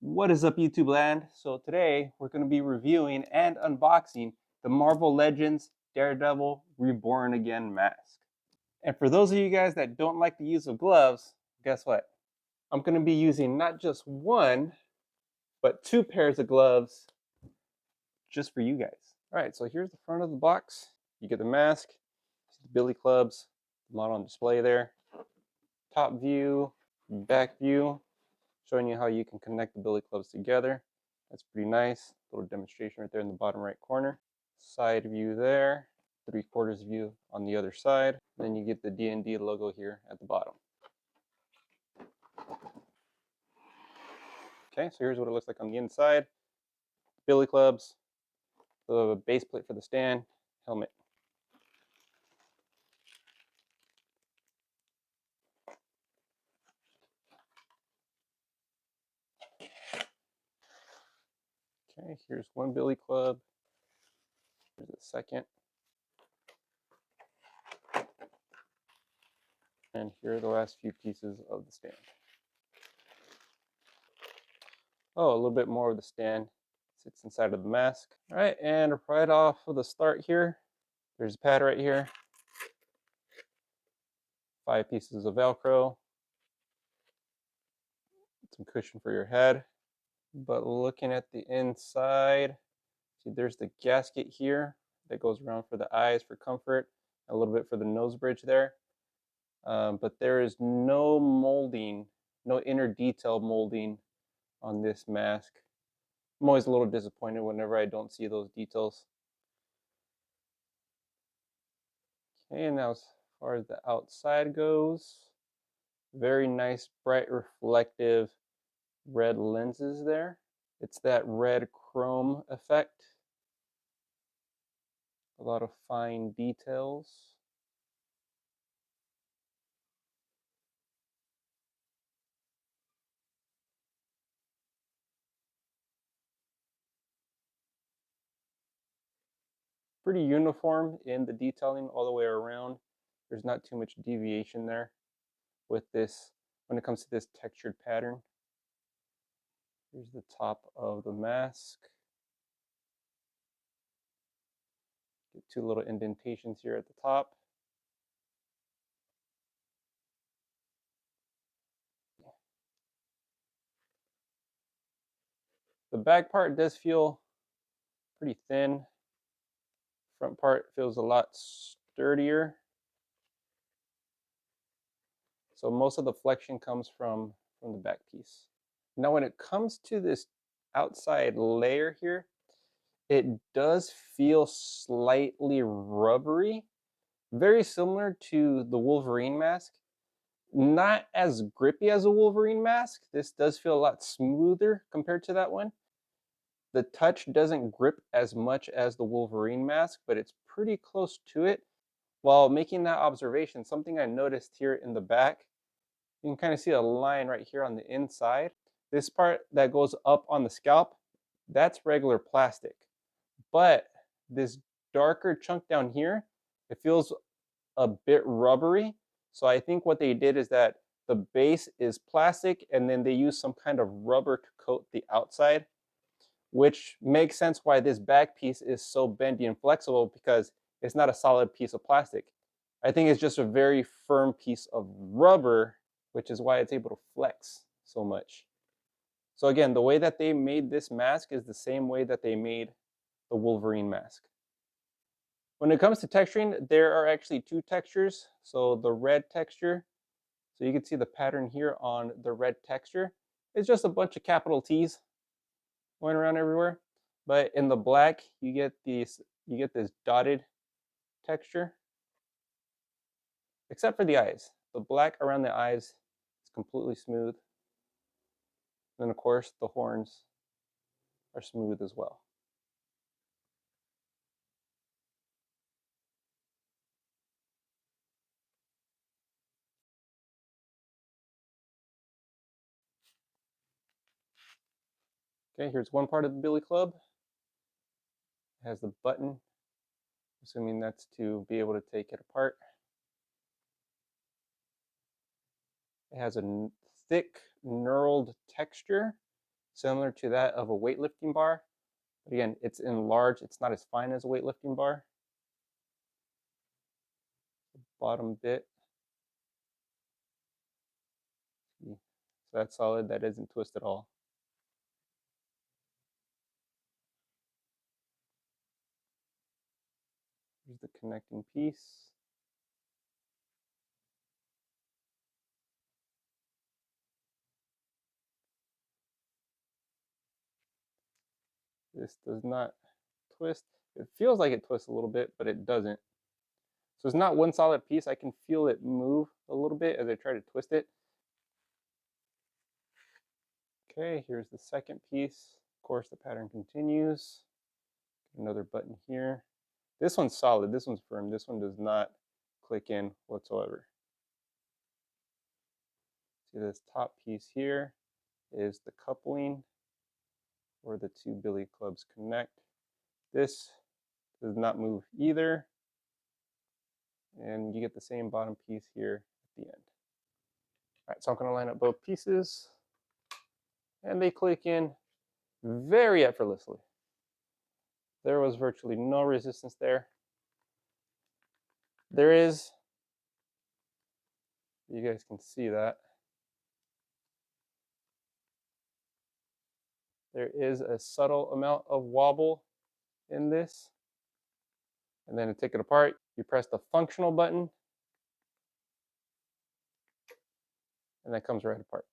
What is up, YouTube land? So today we're going to be reviewing and unboxing the Marvel Legends Daredevil Reborn Again mask. And for those of you guys that don't like the use of gloves, guess what? I'm going to be using not just one, but two pairs of gloves just for you guys. All right, so here's the front of the box. You get the mask, the billy clubs, the model on display there, top view, back view, showing you how you can connect the billy clubs together. That's pretty nice. Little demonstration right there in the bottom right corner. Side view there, 3/4 view on the other side. Then you get the D&D logo here at the bottom. Okay, so here's what it looks like on the inside. Billy clubs, the base plate for the stand, helmet. Okay, here's one billy club. Here's the second. And here are the last few pieces of the stand. Oh, a little bit more of the stand sits inside of the mask. All right, and right off of the start here, there's a pad right here. 5 pieces of Velcro. Some cushion for your head. But looking at the inside, see there's the gasket here that goes around for the eyes for comfort, a little bit for the nose bridge there. But there is no molding, no inner detail molding on this mask. I'm always a little disappointed whenever I don't see those details. Okay, and now as far as the outside goes, very nice, bright, reflective red lenses there. It's that red chrome effect. A lot of fine details. Pretty uniform in the detailing all the way around. There's not too much deviation there with this when it comes to this textured pattern. Here's the top of the mask. Get 2 little indentations here at the top. The back part does feel pretty thin. Front part feels a lot sturdier. So most of the flexion comes from the back piece. Now when it comes to this outside layer here, it does feel slightly rubbery, very similar to the Wolverine mask. Not as grippy as a Wolverine mask. This does feel a lot smoother compared to that one. The touch doesn't grip as much as the Wolverine mask, but it's pretty close to it. While making that observation, something I noticed here in the back, you can kind of see a line right here on the inside. This part that goes up on the scalp, that's regular plastic. But this darker chunk down here, it feels a bit rubbery. So I think what they did is that the base is plastic and then they use some kind of rubber to coat the outside, which makes sense why this back piece is so bendy and flexible, because it's not a solid piece of plastic. I think it's just a very firm piece of rubber, which is why it's able to flex so much. So again, the way that they made this mask is the same way that they made the Wolverine mask. When it comes to texturing, there are actually 2 textures. So the red texture, so you can see the pattern here on the red texture. It's just a bunch of capital T's going around everywhere. But in the black, you get this dotted texture, except for the eyes. The black around the eyes is completely smooth. And of course, the horns are smooth as well. Okay, here's one part of the billy club. It has the button assuming that's to be able to take it apart. It has a thick knurled texture, similar to that of a weightlifting bar. But again, it's enlarged. It's not as fine as a weightlifting bar. Bottom bit. So that's solid. That isn't twisted at all. Here's the connecting piece. This does not twist. It feels like it twists a little bit, but it doesn't. So it's not one solid piece. I can feel it move a little bit as I try to twist it. Okay, here's the second piece. Of course, the pattern continues. Another button here. This one's solid. This one's firm. This one does not click in whatsoever. See, this top piece here is the coupling where the two billy clubs connect. This does not move either. And you get the same bottom piece here at the end. All right, so I'm going to line up both pieces. And they click in very effortlessly. There was virtually no resistance there. There is, you guys can see that, there is a subtle amount of wobble in this. And then to take it apart, you press the functional button, and that comes right apart.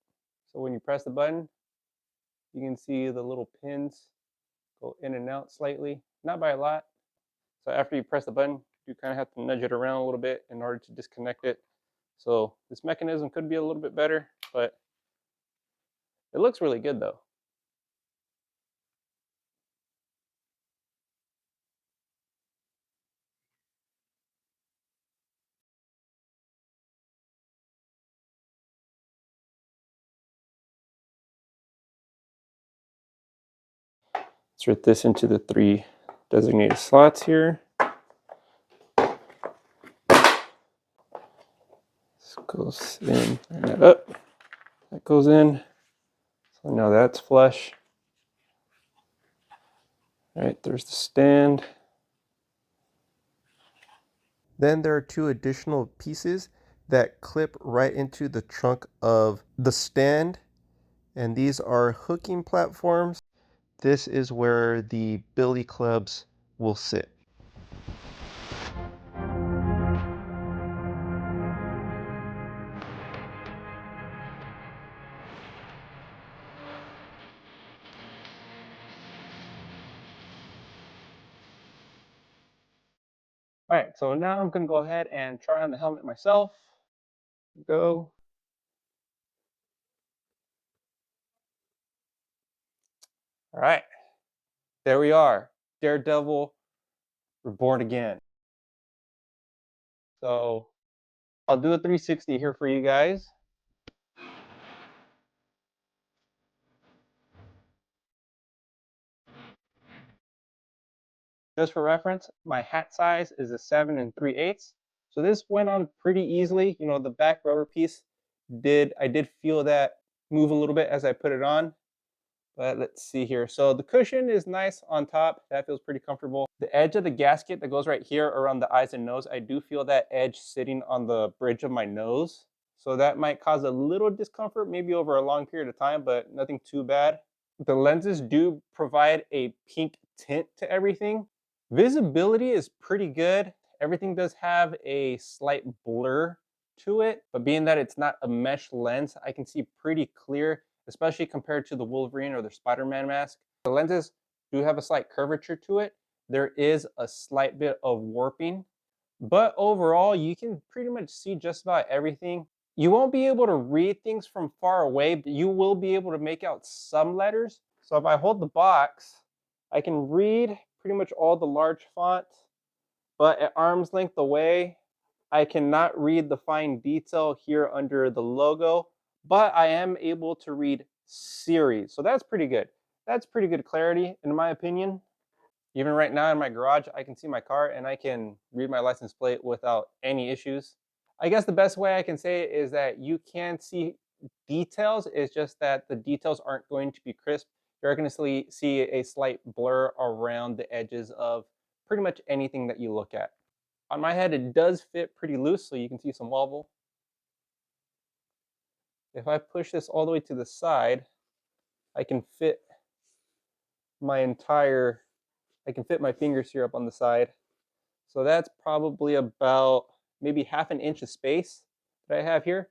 So when you press the button, you can see the little pins go in and out slightly, not by a lot. So after you press the button, you kind of have to nudge it around a little bit in order to disconnect it. So this mechanism could be a little bit better, but it looks really good though. Insert this into the 3 designated slots here. This goes in, turn that up. That goes in. So now that's flush. All right, there's the stand. Then there are 2 additional pieces that clip right into the trunk of the stand. And these are hooking platforms. This is where the billy clubs will sit. All right, so now I'm gonna go ahead and try on the helmet myself. Go. All right, there we are. Daredevil, reborn again. So I'll do a 360 here for you guys. Just for reference, my hat size is a 7 3/8. So this went on pretty easily. You know, the back rubber piece I did feel that move a little bit as I put it on. But let's see here. So the cushion is nice on top. That feels pretty comfortable. The edge of the gasket that goes right here around the eyes and nose, I do feel that edge sitting on the bridge of my nose. So that might cause a little discomfort, maybe over a long period of time, but nothing too bad. The lenses do provide a pink tint to everything. Visibility is pretty good. Everything does have a slight blur to it, but being that it's not a mesh lens, I can see pretty clear, especially compared to the Wolverine or the Spider-Man mask. The lenses do have a slight curvature to it. There is a slight bit of warping, but overall, you can pretty much see just about everything. You won't be able to read things from far away, but you will be able to make out some letters. So if I hold the box, I can read pretty much all the large font, but at arm's length away, I cannot read the fine detail here under the logo, but I am able to read series. So that's pretty good. That's pretty good clarity in my opinion. Even right now in my garage, I can see my car and I can read my license plate without any issues. I guess the best way I can say it is that you can see details. It's just that the details aren't going to be crisp. You're going to see a slight blur around the edges of pretty much anything that you look at. On my head, it does fit pretty loose, so you can see some wobble. If I push this all the way to the side, I can fit my entire, I can fit my fingers here up on the side. So that's probably about maybe half an inch of space that I have here.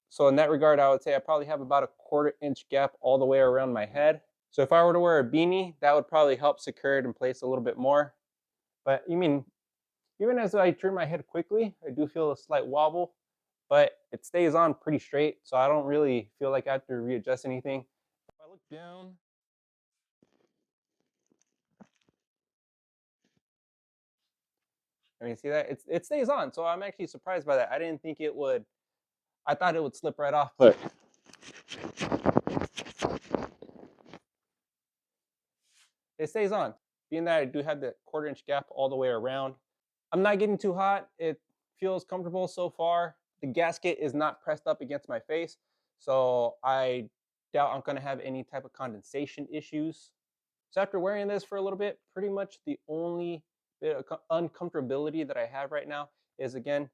So in that regard, I would say I probably have about a 1/4 inch gap all the way around my head. So if I were to wear a beanie, that would probably help secure it in place a little bit more. But you mean, even as I turn my head quickly, I do feel a slight wobble, but it stays on pretty straight. So I don't really feel like I have to readjust anything. If I look down, I mean, see that? It stays on. So I'm actually surprised by that. I didn't think it would, I thought it would slip right off, but it stays on. Being that I do have the 1/4 inch gap all the way around, I'm not getting too hot. It feels comfortable so far. The gasket is not pressed up against my face, so I doubt I'm gonna have any type of condensation issues. So after wearing this for a little bit, pretty much the only bit of uncomfortability that I have right now is, again,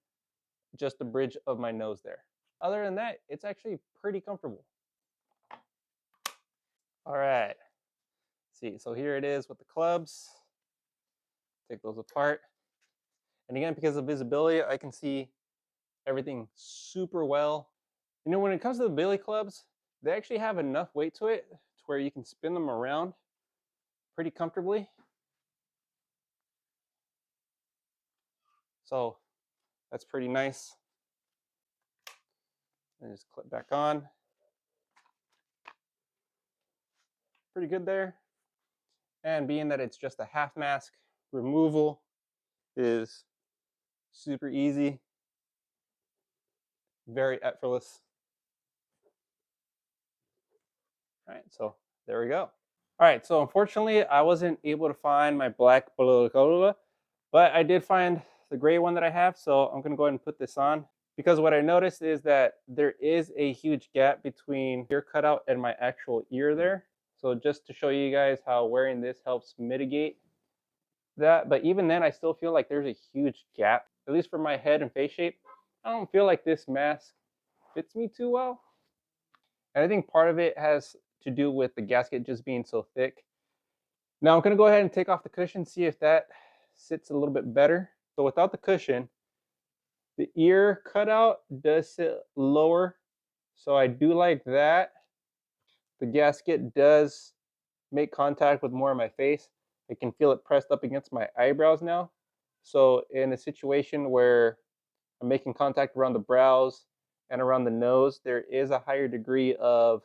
just the bridge of my nose there. Other than that, it's actually pretty comfortable. All right. See, so here it is with the clubs. Take those apart. And again, because of visibility, I can see everything super well. You know, when it comes to the billy clubs, they actually have enough weight to it to where you can spin them around pretty comfortably. So that's pretty nice. And just clip back on. Pretty good there. And being that it's just a half mask, removal is super easy, very effortless. All right, so there we go. All right, so unfortunately, I wasn't able to find my black Bolocola, but I did find the gray one that I have, so I'm gonna go ahead and put this on. Because what I noticed is that there is a huge gap between ear cutout and my actual ear there. So just to show you guys how wearing this helps mitigate that. But even then, I still feel like there's a huge gap, at least for my head and face shape. I don't feel like this mask fits me too well. And I think part of it has to do with the gasket just being so thick. Now I'm gonna go ahead and take off the cushion, see if that sits a little bit better. So without the cushion, the ear cutout does sit lower, so I do like that. The gasket does make contact with more of my face. I can feel it pressed up against my eyebrows now. So in a situation where I'm making contact around the brows and around the nose, there is a higher degree of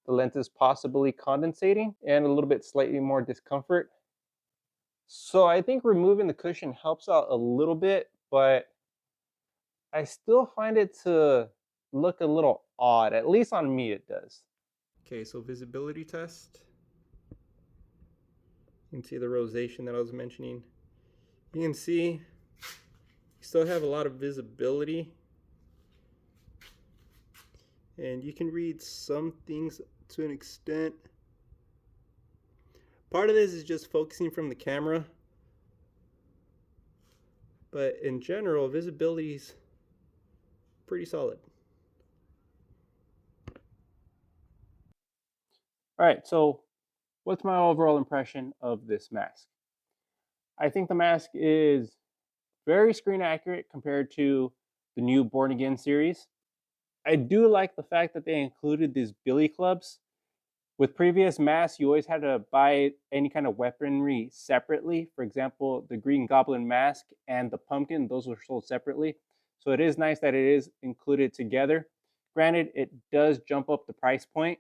the lenses possibly condensating and a little bit slightly more discomfort. So I think removing the cushion helps out a little bit, but I still find it to look a little odd. At least on me it does. Okay, so visibility test. You can see the rosation that I was mentioning. You can see you still have a lot of visibility, and you can read some things to an extent. Part of this is just focusing from the camera, but in general, visibility is pretty solid. All right, so what's my overall impression of this mask? I think the mask is very screen accurate compared to the new Born Again series. I do like the fact that they included these billy clubs. With previous masks, you always had to buy any kind of weaponry separately. For example, the Green Goblin mask and the pumpkin, those were sold separately. So it is nice that it is included together. Granted, it does jump up the price point.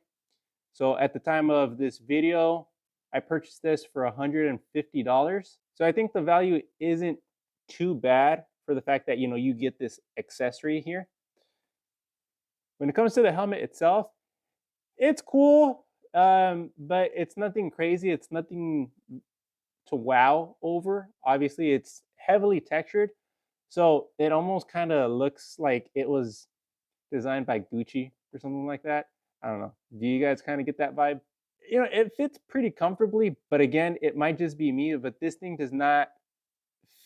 So at the time of this video, I purchased this for $150. So I think the value isn't too bad for the fact that, you know, you get this accessory here. When it comes to the helmet itself, it's cool, but it's nothing crazy. It's nothing to wow over. Obviously, it's heavily textured, so it almost kind of looks like it was designed by Gucci or something like that. I don't know. Do you guys kind of get that vibe? It fits pretty comfortably, but again, it might just be me, but this thing does not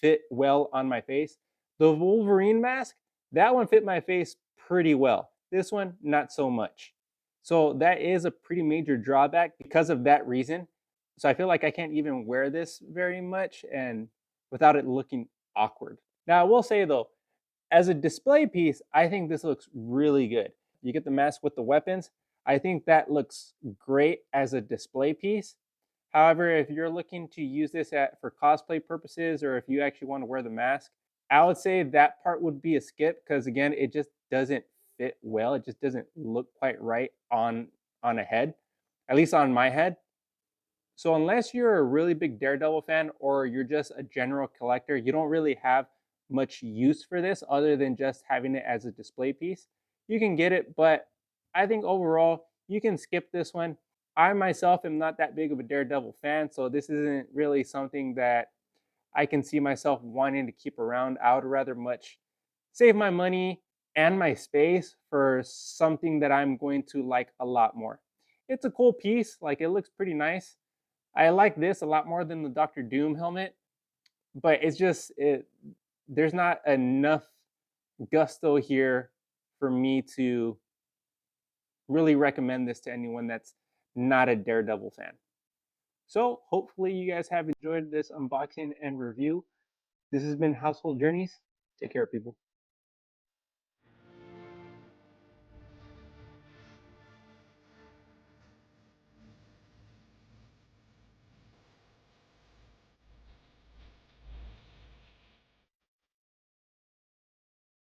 fit well on my face. The Wolverine mask, that one fit my face pretty well. This one, not so much. So that is a pretty major drawback because of that reason. So I feel like I can't even wear this very much and without it looking awkward. Now, I will say though, as a display piece, I think this looks really good. You get the mask with the weapons. I think that looks great as a display piece. However, if you're looking to use this for cosplay purposes or if you actually want to wear the mask, I would say that part would be a skip because again, it just doesn't fit well. It just doesn't look quite right on a head, at least on my head. So unless you're a really big Daredevil fan or you're just a general collector, you don't really have much use for this other than just having it as a display piece. You can get it, but I think overall you can skip this one. I myself am not that big of a Daredevil fan, so this isn't really something that I can see myself wanting to keep around. I would rather much save my money and my space for something that I'm going to like a lot more. It's a cool piece, like it looks pretty nice. I like this a lot more than the Doctor Doom helmet, but there's not enough gusto here for me to really recommend this to anyone that's not a Daredevil fan. So hopefully you guys have enjoyed this unboxing and review. This has been Household Journeys. Take care, people.